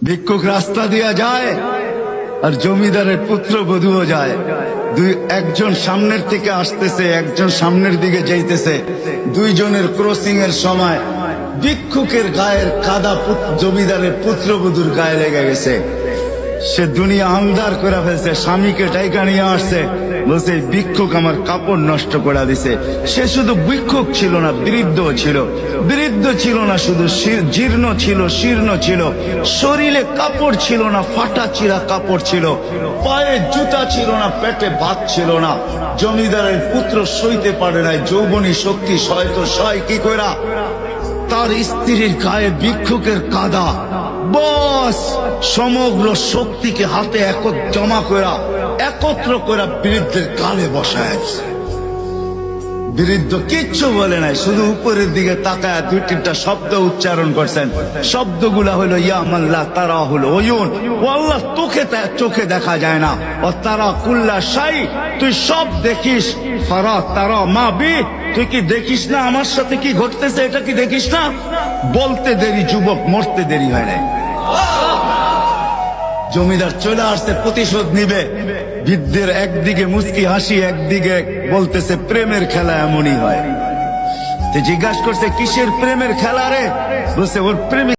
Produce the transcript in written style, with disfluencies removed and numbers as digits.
ভিক্ষুক রাস্তা দিয়া যায় আর জমিদারের পুত্রবধূও যায়। একজন সামনের থেকে আসতেছে, একজন সামনের দিকে যাইতেছে। দুইজনের ক্রসিং এর সময় ভিক্ষুকের গায়ের কাদা জমিদারের পুত্রবধূর গায়ে লেগে গেছে। সে দুনিয়া আন্ধার করে ফেলছে, স্বামীকে ডাইকা নিয়ে আসছে, বলছে ভিক্ষুক আমার কাপড় নষ্ট করে দিছে। সে শুধু ভিক্ষুক ছিল না, বৃদ্ধ ছিল। বৃদ্ধ ছিল না শুধু, জীর্ণ ছিল, শীর্ণ ছিল। শরীরে কাপড় ছিল না, ফাটা চিরা কাপড় ছিল। পায়ে জুতা ছিল না, পেটে ভাত ছিল না। জমিদারের পুত্র সইতে পারে নাই, যৌবনী শক্তি সয় কি কইরা তার স্ত্রীর গায়ে ভিক্ষুকের কাদা। বস সমগ্র শক্তিকে হাতে একত্র করে বৃদ্ধের গালে বসায়। বৃদ্ধ কিচ্ছু বলে নাই, শুধু উপরের দিকে তাকায় দুই তিনটা শব্দ উচ্চারণ করছেন। শব্দগুলা হলো ইয়া মাল্লাহ তারা হলো ওয়ুন, ও আল্লাহ চোখে দেখা যায় না। ও তারা কুল্লা শাই, তুই সব দেখিস। ফারা তারা মা বি, তুই কি দেখিস না আমার সাথে কি ঘটতেছে? এটা কি দেখিস না? বলতে দেরি যুবক, মরতে দেরি হয় না। জমিদার চলে আসছে, প্রতিশোধ নিবে। বৃদ্ধের একদিকে মুস্কি হাসি, একদিকে বলতেছে প্রেমের খেলা এমনই হয়। জিজ্ঞাসা করছে কিসের প্রেমের খেলা রে? বলছে ওর প্রেমে